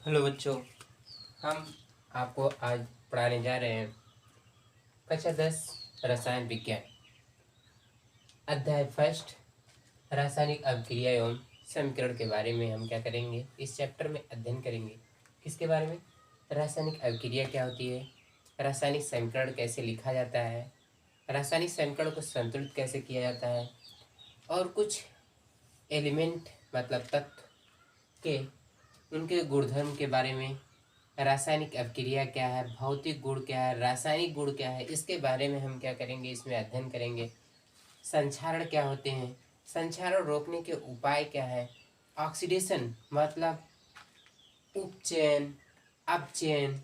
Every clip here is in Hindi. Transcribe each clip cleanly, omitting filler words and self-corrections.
हेलो बच्चों, हम आपको आज पढ़ाने जा रहे हैं कक्षा 10 रसायन विज्ञान अध्याय फर्स्ट रासायनिक अभिक्रिया एवं समीकरण के बारे में। हम क्या करेंगे, इस चैप्टर में अध्ययन करेंगे। किसके बारे में? रासायनिक अभिक्रिया क्या होती है, रासायनिक समीकरण कैसे लिखा जाता है, रासायनिक समीकरण को संतुलित कैसे किया जाता है, और कुछ एलिमेंट मतलब तत्व के उनके गुणधर्म के बारे में। रासायनिक अभिक्रिया क्या है, भौतिक गुण क्या है, रासायनिक गुण क्या है, इसके बारे में हम क्या करेंगे, इसमें अध्ययन करेंगे। संक्षारण क्या होते हैं, संक्षारण रोकने के उपाय क्या है, ऑक्सीडेशन मतलब उपचयन, अपचयन,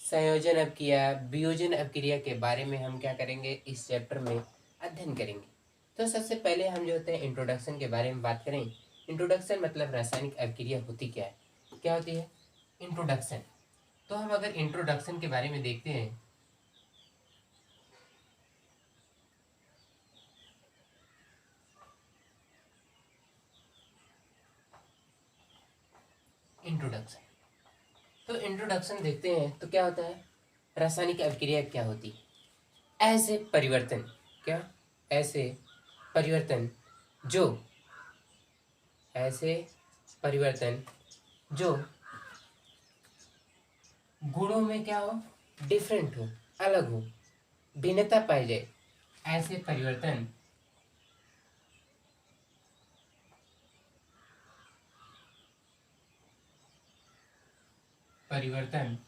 संयोजन अभिक्रिया, वियोजन अभिक्रिया के बारे में हम क्या करेंगे, इस चैप्टर में अध्ययन करेंगे। तो सबसे पहले हम जो होते हैं इंट्रोडक्शन के बारे में बात करें। इंट्रोडक्शन मतलब रासायनिक अभिक्रिया होती क्या है, क्या होती है इंट्रोडक्शन। तो हम अगर इंट्रोडक्शन के बारे में देखते हैं, इंट्रोडक्शन तो इंट्रोडक्शन देखते हैं तो क्या होता है, रासायनिक अभिक्रिया क्या होती है, ऐसे परिवर्तन, क्या ऐसे परिवर्तन जो ऐसे परिवर्तन जो गुणों में क्या हो, डिफरेंट हो, अलग हो, भिन्नता पाई जाए, ऐसे परिवर्तन परिवर्तन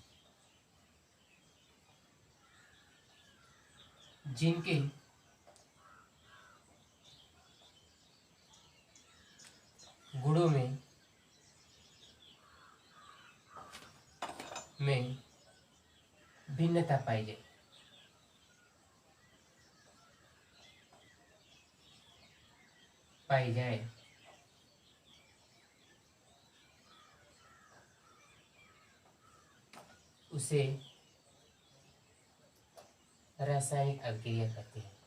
जिनके गुणों में भिन्नता पाई जाए, पाई जाए उसे रासायनिक अभिक्रिया कहते हैं।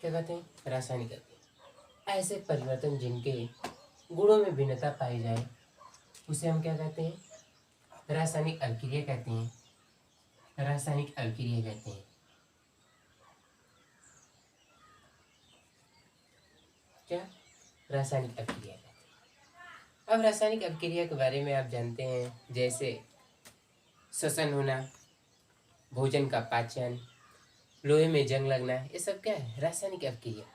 क्या कहते हैं, रासायनिक अभिक्रिया ऐसे परिवर्तन जिनके गुणों में भिन्नता पाई जाए उसे हम क्या कहते हैं, रासायनिक अभिक्रिया कहते हैं, रासायनिक अभिक्रिया कहते हैं। क्या, रासायनिक अभिक्रिया कहते हैं। अब रासायनिक अभिक्रिया के बारे में आप जानते हैं, जैसे श्वसन होना, भोजन का पाचन, लोहे में जंग लगना, ये सब क्या है, रासायनिक अभिक्रिया।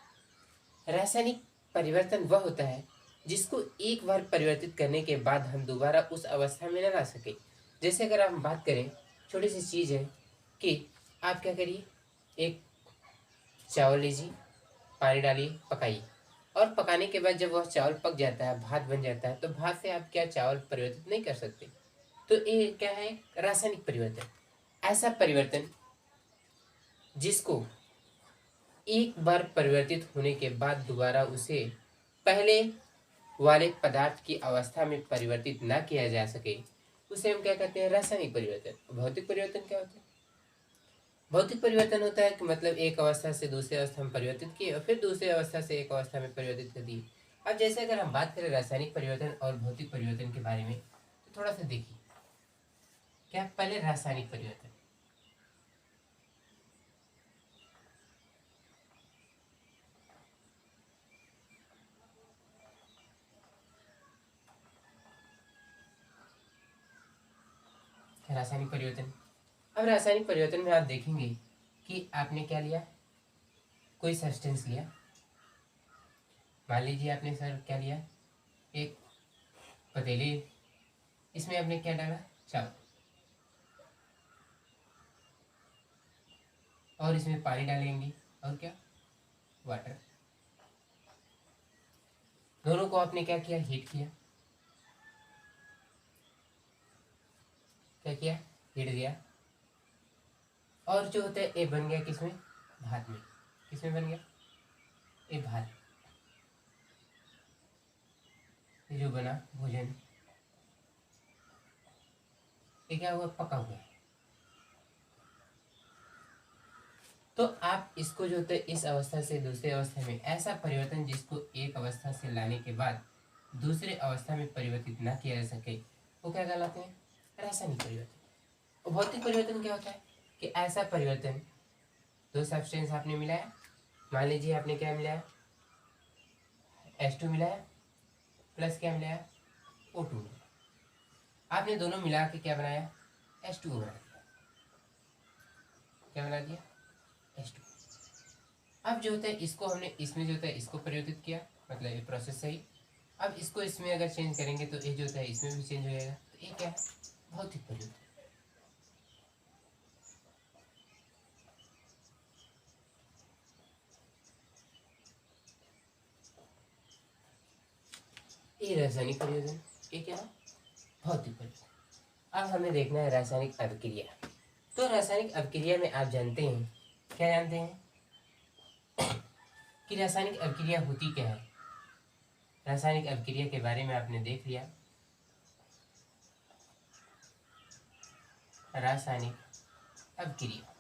रासायनिक परिवर्तन वह होता है जिसको एक बार परिवर्तित करने के बाद हम दोबारा उस अवस्था में न ला सके। जैसे अगर हम बात करें, छोटी सी चीज़ है कि आप क्या करिए, एक चावल लीजिए, पानी डालिए, पकाइए, और पकाने के बाद जब वह चावल पक जाता है, भात बन जाता है, तो भात से आप क्या चावल परिवर्तित नहीं कर सकते। तो ये क्या है, रासायनिक परिवर्तन। ऐसा परिवर्तन जिसको एक बार परिवर्तित होने के बाद दोबारा उसे पहले वाले पदार्थ की अवस्था में परिवर्तित ना किया जा सके, उसे हम क्या कहते हैं, रासायनिक परिवर्तन। भौतिक परिवर्तन क्या होता है, भौतिक परिवर्तन होता है कि मतलब एक अवस्था से दूसरी अवस्था में परिवर्तित किए और फिर दूसरी अवस्था से एक अवस्था में परिवर्तित कर दिए। अब जैसे अगर हम बात करें रासायनिक परिवर्तन और भौतिक परिवर्तन के बारे में, तो थोड़ा सा देखिए। क्या, पहले रासायनिक परिवर्तन। रासायनिक परिवर्तन, अब रासायनिक परिवर्तन में आप देखेंगे कि आपने क्या लिया, कोई सब्सटेंस लिया। मान लीजिए आपने सर क्या लिया, एक पतीली, इसमें आपने क्या डाला, चावल, और इसमें पानी डालेंगे, और क्या, वाटर। दोनों को आपने क्या किया, हीट किया। क्या किया, हीट दिया, और जो होता है ए बन गया किसमें, भात में। किसमें बन गया, ये भात, ये जो बना भोजन, ये क्या हुआ, पका हुआ है। तो आप इसको जो होता है इस अवस्था से दूसरी अवस्था में ऐसा परिवर्तन जिसको एक अवस्था से लाने के बाद दूसरे अवस्था में परिवर्तित ना किया जा सके, वो क्या कहलाते हैं, रासायनिक परिवर्तन। और भौतिक परिवर्तन क्या होता है कि ऐसा परिवर्तन, दो सब्सटेंस आपने मिलाया, मान लीजिए आपने क्या मिलाया, H2 मिलाया प्लस क्या मिलाया, O2 मिलाया। आपने दोनों मिला के क्या बनाया, H2 बना दिया। क्या बना दिया, H2। अब जो होता है इसको हमने इसमें जो होता है इसको परिवर्तित किया, मतलब ये प्रोसेस सही। अब इसको इसमें अगर चेंज करेंगे तो ये जो होता है इसमें भी चेंज हो जाएगा। तो ये क्या है, भौतिक परिवर्तन। ये रासायनिक परिवर्तन, ये क्या है, भौतिक परिवर्तन। अब हमें देखना है रासायनिक अभिक्रिया। तो रासायनिक अभिक्रिया में आप जानते हैं, क्या जानते हैं कि रासायनिक अभिक्रिया होती क्या है। रासायनिक अभिक्रिया के बारे में आपने देख लिया। रासायनिक अभिक्रिया,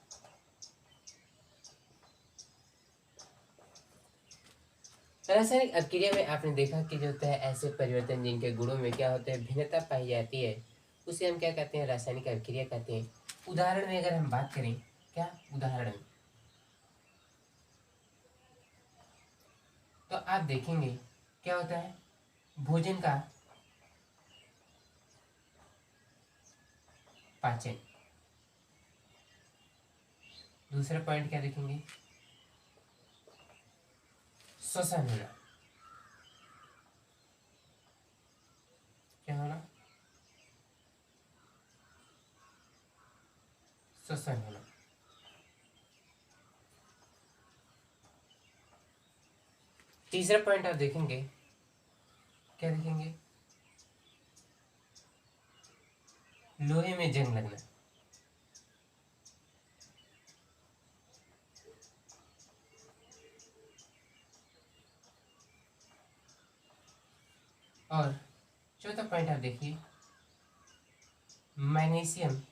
रासायनिक अभिक्रिया में आपने देखा कि जो होता है ऐसे परिवर्तन जिनके गुणों में क्या होता है, भिन्नता पाई जाती है, उसे हम क्या कहते हैं, रासायनिक अभिक्रिया कहते हैं। उदाहरण में अगर हम बात करें, क्या उदाहरण में, तो आप देखेंगे क्या होता है, भोजन का पाचन। दूसरा पॉइंट क्या देखेंगे, श्वसन होना। क्या होना, श्वसन होना। तीसरा पॉइंट आप देखेंगे, क्या देखेंगे, लोहे में जंग लगना। और चौथा पॉइंट आप देखिए, मैग्नीशियम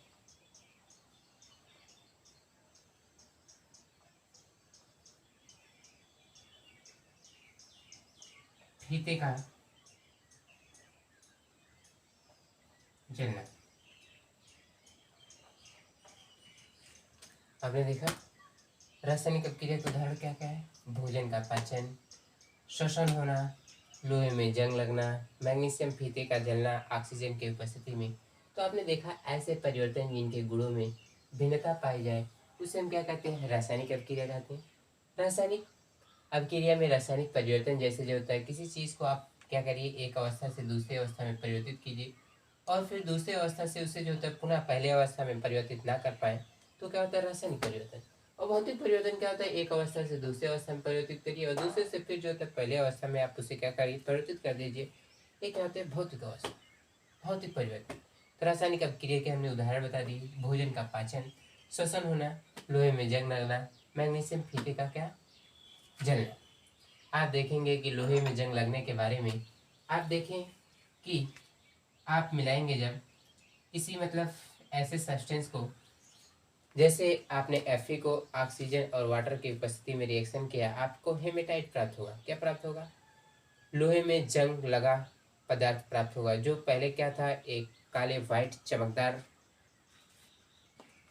फीते का जलना। आपने देखा रासायनिक अभिक्रिया के उदाहरण क्या क्या है, भोजन का पाचन, श्वसन होना, लोहे में जंग लगना, मैग्नीशियम फीते का जलना ऑक्सीजन की उपस्थिति में। तो आपने देखा ऐसे परिवर्तन जिनके गुणों में भिन्नता पाई जाए उसे हम क्या कहते हैं, रासायनिक अभिक्रिया कहते हैं। रासायनिक अभिक्रिया में रासायनिक परिवर्तन जैसे जो होता है, किसी चीज़ को आप क्या करिए, एक अवस्था से दूसरी अवस्था में परिवर्तित कीजिए और फिर दूसरी अवस्था से उसे जो होता है पुनः पहले अवस्था में परिवर्तित ना कर पाए, तो क्या होता है, रासायनिक परिवर्तन। और भौतिक परिवर्तन क्या होता है, एक अवस्था से दूसरी अवस्था में परिवर्तित करिए और दूसरे से फिर जो होता है पहले अवस्था में आप उसे क्या करिए, परिवर्तित कर दीजिए। ये क्या होता है, भौतिक अवस्था, भौतिक परिवर्तन। तो रासायनिक अभिक्रिया के हमने उदाहरण बता दिए, भोजन का पाचन, श्वसन होना, लोहे में जंग लगना, मैग्नीशियम फीते का क्या जलना। आप देखेंगे कि लोहे में जंग लगने के बारे में आप देखें कि आप मिलाएंगे जब किसी मतलब ऐसे सब्सटेंस को, जैसे आपने Fe को ऑक्सीजन और वाटर की उपस्थिति में रिएक्शन किया, आपको हेमेटाइट प्राप्त होगा। क्या प्राप्त होगा, लोहे में जंग लगा पदार्थ प्राप्त होगा, जो पहले क्या था, एक काले व्हाइट चमकदार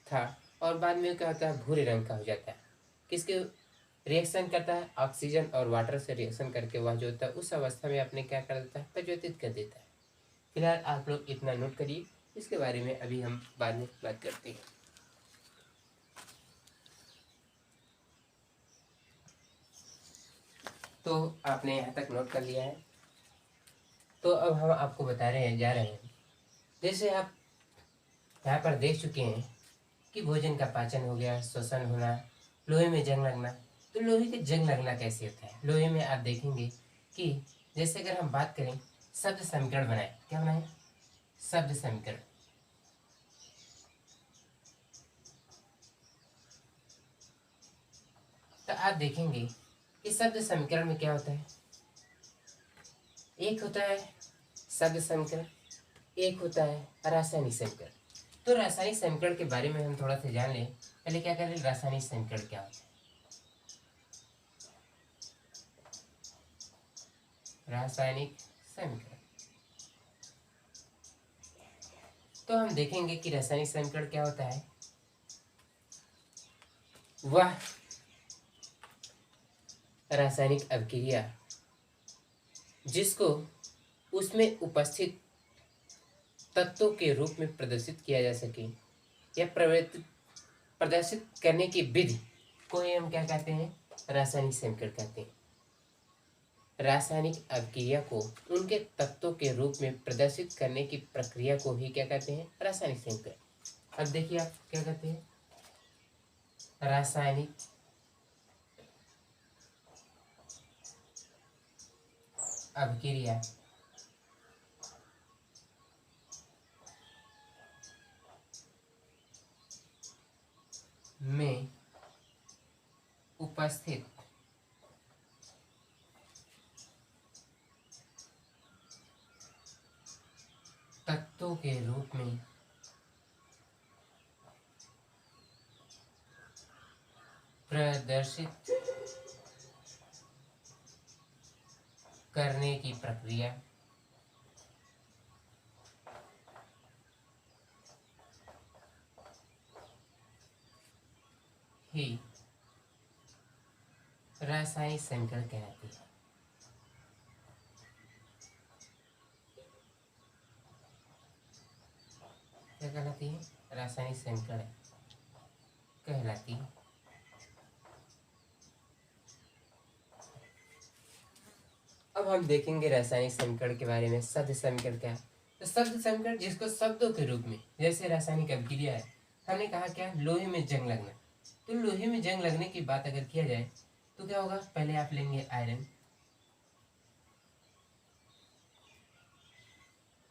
था और बाद में क्या होता है, भूरे रंग का हो जाता है। किसके रिएक्शन करता है, ऑक्सीजन और वाटर से रिएक्शन करके वह जो होता है उस अवस्था में अपने क्या कर देता है, परिवर्तित कर देता है। फिलहाल आप लोग इतना नोट करिए, इसके बारे में अभी हम बाद में बात करते हैं। तो आपने यहाँ तक नोट कर लिया है। तो अब हम आपको बता रहे हैं, जा रहे हैं, जैसे आप यहाँ पर देख चुके हैं कि भोजन का पाचन हो गया, श्वसन होना, लोहे में जंग लगना। तो लोहे के जंग लगना कैसे होता है, लोहे में आप देखेंगे कि जैसे अगर हम बात करें, शब्द समीकरण बनाए, क्या बनाए, शब्द समीकरण। तो आप देखेंगे कि शब्द समीकरण में क्या होता है, एक होता है शब्द समीकरण, एक होता है रासायनिक समीकरण। तो रासायनिक समीकरण के बारे में हम थोड़ा सा जान लें। पहले क्या करें, रासायनिक समीकरण क्या होता है। रासायनिक समीकरण तो हम देखेंगे कि रासायनिक समीकरण क्या होता है। वह रासायनिक अभिक्रिया जिसको उसमें उपस्थित तत्वों के रूप में प्रदर्शित किया जा सके या प्रदर्शित करने की विधि को ही हम क्या कहते हैं, रासायनिक समीकरण कहते हैं। रासायनिक अभिक्रिया को उनके तत्वों के रूप में प्रदर्शित करने की प्रक्रिया को ही क्या कहते हैं, रासायनिक समीकरण। अब देखिए आप क्या कहते हैं, रासायनिक अभिक्रिया में उपस्थित तत्वों के रूप में प्रदर्शित करने की प्रक्रिया ही रासायनिक समीकरण कहलाती है। क्या कहलाती है, रासायनिक समीकरण कहलाती है। अब हम देखेंगे रासायनिक समीकरण के बारे में। शब्द समीकरण क्या है, तो शब्द समीकरण जिसको शब्दों के रूप में, जैसे रासायनिक अभिक्रिया है, हमने कहा क्या, लोहे में जंग लगना। तो लोहे में जंग लगने की बात अगर किया जाए तो क्या होगा, पहले आप लेंगे iron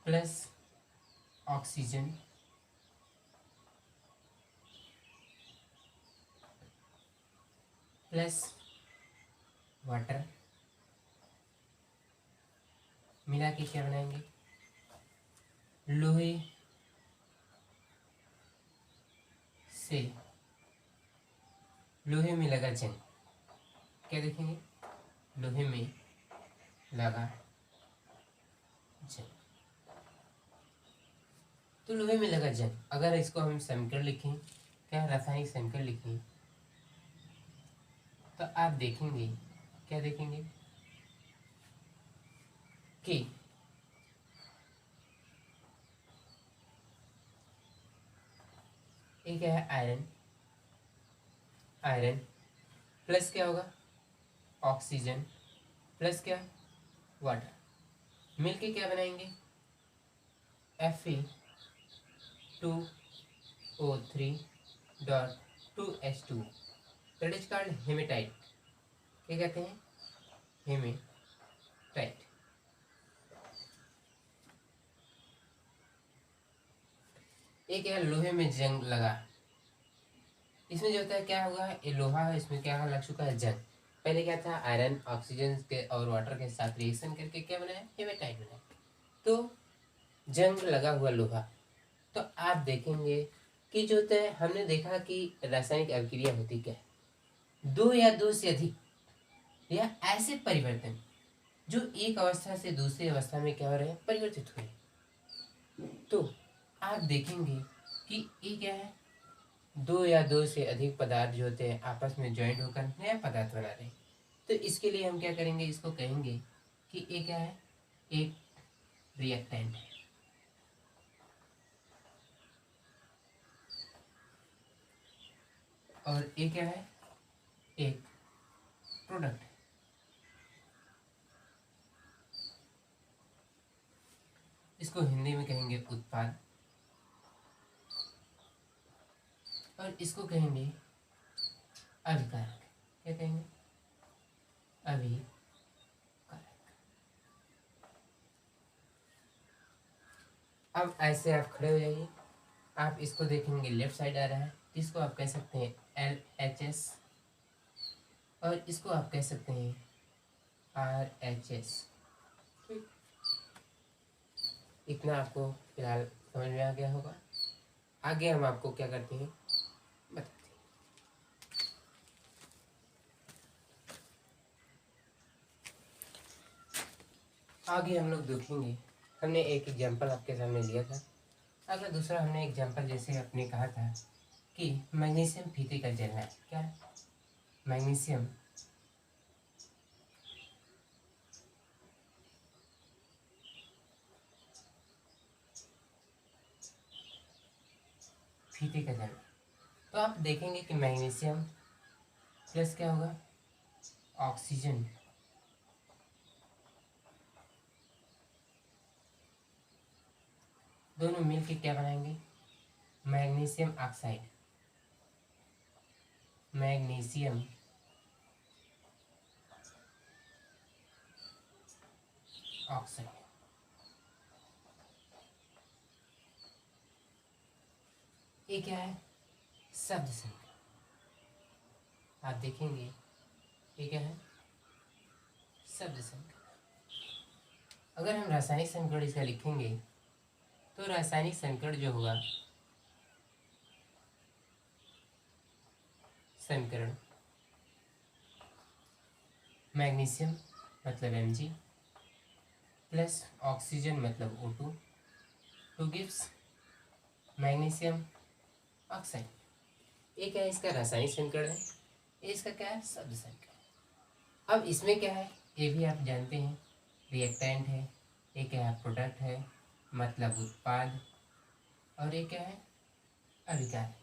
plus oxygen plus water मिला के क्या बनाएंगे, लोहे से लोहे में लगा जंग। क्या देखेंगे, लोहे में लगा जंग। तो लोहे में लगा जंग, अगर इसको हम समीकरण लिखें, क्या रासायनिक समीकरण लिखें, तो आप देखेंगे, क्या देखेंगे कि एक है आयरन, आयरन प्लस क्या होगा, ऑक्सीजन प्लस क्या, वाटर, मिलके क्या बनाएंगे, Fe2O3.2H2, that is called haematite. क्या कहते हैं, हेमेटाइट। एक है लोहे में जंग लगा, इसमें जो होता है क्या होगा, ये लोहा है, इसमें क्या लग चुका है, जंग। पहले क्या था, आयरन ऑक्सीजन के और वाटर के साथ रिएक्शन करके क्या बनाया, हेमेटाइट बनाया। तो जंग लगा हुआ लोहा। तो आप देखेंगे कि जो होता है, हमने देखा कि रासायनिक अभिक्रिया होती क्या है, दो या दो से अधिक या ऐसे परिवर्तन जो एक अवस्था से दूसरी अवस्था में क्या हो रहे हैं, परिवर्तित हुए। तो आप देखेंगे कि ये क्या है, दो या दो से अधिक पदार्थ जो होते हैं आपस में ज्वाइंट होकर नया पदार्थ बना रहे हैं। तो इसके लिए हम क्या करेंगे, इसको कहेंगे कि ये क्या है, एक रिएक्टेंट है। और ये क्या है, एक प्रोडक्ट है। इसको हिंदी में कहेंगे उत्पाद, और इसको कहेंगे अभिकारक। क्या कहेंगे, अभिकारक। अब ऐसे आप खड़े हो जाइए, आप इसको देखेंगे लेफ्ट साइड आ रहा है, इसको आप कह सकते हैं LHS, और इसको आप कह सकते हैं RHS। ठीक, इतना आपको फिलहाल समझ में आ गया होगा। आगे हम आपको क्या करते हैं बताते हैं। आगे हम लोग देखेंगे, हमने एक एग्जांपल आपके सामने लिया था। अगर दूसरा हमने एग्जांपल जैसे आपने कहा था कि मैग्नीशियम फीते का जलना है, क्या मैग्नीशियम फीते का जलना, तो आप देखेंगे कि मैग्नीशियम प्लस क्या होगा ऑक्सीजन, दोनों मिलके क्या बनाएंगे मैग्नीशियम ऑक्साइड, मैग्नीशियम ऑक्साइड। ये क्या है शब्द संख्या, आप देखेंगे ये क्या है शब्द संख्या। अगर हम रासायनिक समीकरण इसका लिखेंगे तो रासायनिक समीकरण जो होगा समीकरण मैग्नीशियम मतलब Mg प्लस ऑक्सीजन मतलब O2 two gives magnesium oxide. ये क्या है इसका रासायनिक समीकरण है, ये इसका क्या है शब्द समीकरण। अब इसमें क्या है ये भी आप जानते हैं रिएक्टेंट है, ये क्या है प्रोडक्ट है मतलब उत्पाद, और ये क्या है अभिकारक।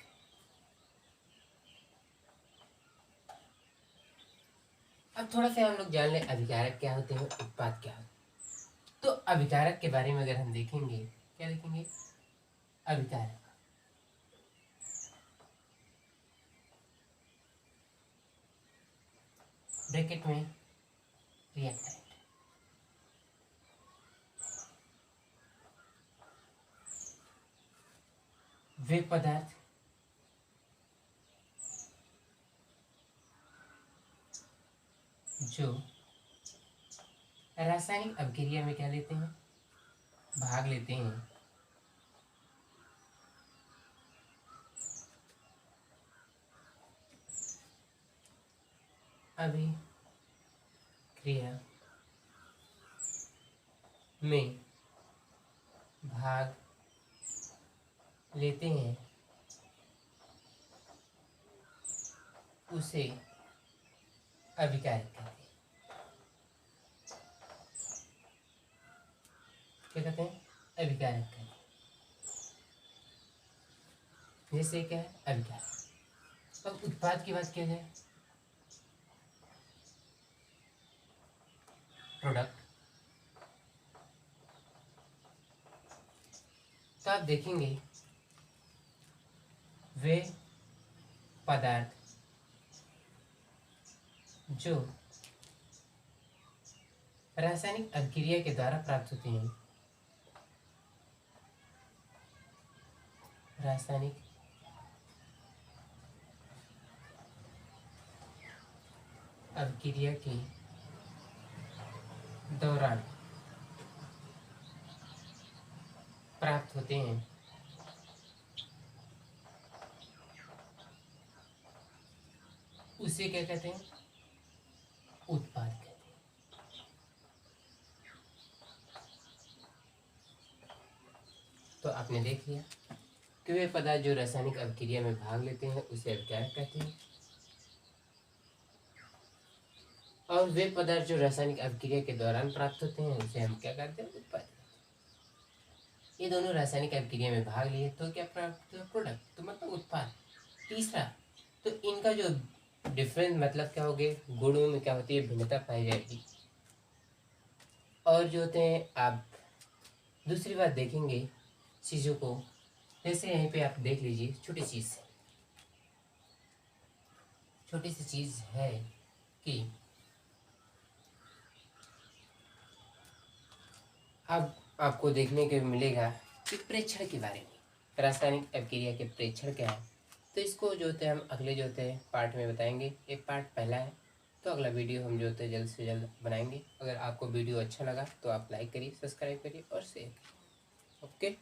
अब थोड़ा सा हम लोग जान लें अभिकारक क्या होते हैं उत्पाद क्या होते हैं। तो अभिकारक के बारे में अगर हम देखेंगे, क्या देखेंगे अभिकारक ब्रैकेट में रिएक्टेंट, वे पदार्थ जो रासायनिक अभिक्रिया में क्या लेते हैं भाग लेते हैं, अभिक्रिया में भाग लेते हैं उसे अभिकारक कहते हैं। क्या कहते हैं अभिकारक कहते हैं। जैसे क्या है अभिकारक। अब उत्पाद की बात किया जाए प्रोडक्ट, तो आप देखेंगे वे पदार्थ जो रासायनिक अभिक्रिया के द्वारा प्राप्त होते हैं, रासायनिक अभिक्रिया के दौरान प्राप्त होते हैं उसे क्या कहते हैं उत्पाद कहते हैं। तो आपने देख लिया कि वे पदार्थ जो रासायनिक अभिक्रिया में भाग लेते हैं उसे अभिकारक कहते हैं, और वे पदार्थ जो रासायनिक अभिक्रिया के दौरान प्राप्त होते हैं उसे हम क्या कहते हैं उत्पाद। ये दोनों रासायनिक अभिक्रिया में भाग लिए तो क्या प्राप्त हुआ प्रोडक्ट, तो मतलब उत्पाद। तीसरा तो इनका जो डिफरेंस मतलब क्या हो गए गुणों में क्या होती है भिन्नता पाई जाएगी। और जो होते हैं आप दूसरी बात देखेंगे चीज़ों को, जैसे यहीं पे आप देख लीजिए छोटी सी चीज़ है कि अब आपको देखने को मिलेगा कि प्रेक्षण के बारे में, रासायनिक अभिक्रिया के प्रेक्षण क्या है। तो इसको जो होते हैं हम अगले जो होते हैं पार्ट में बताएंगे। एक पार्ट पहला है तो अगला वीडियो हम जो होता है जल्द से जल्द बनाएंगे। अगर आपको वीडियो अच्छा लगा तो आप लाइक करिए, सब्सक्राइब करिए और शेयर करिए। ओके।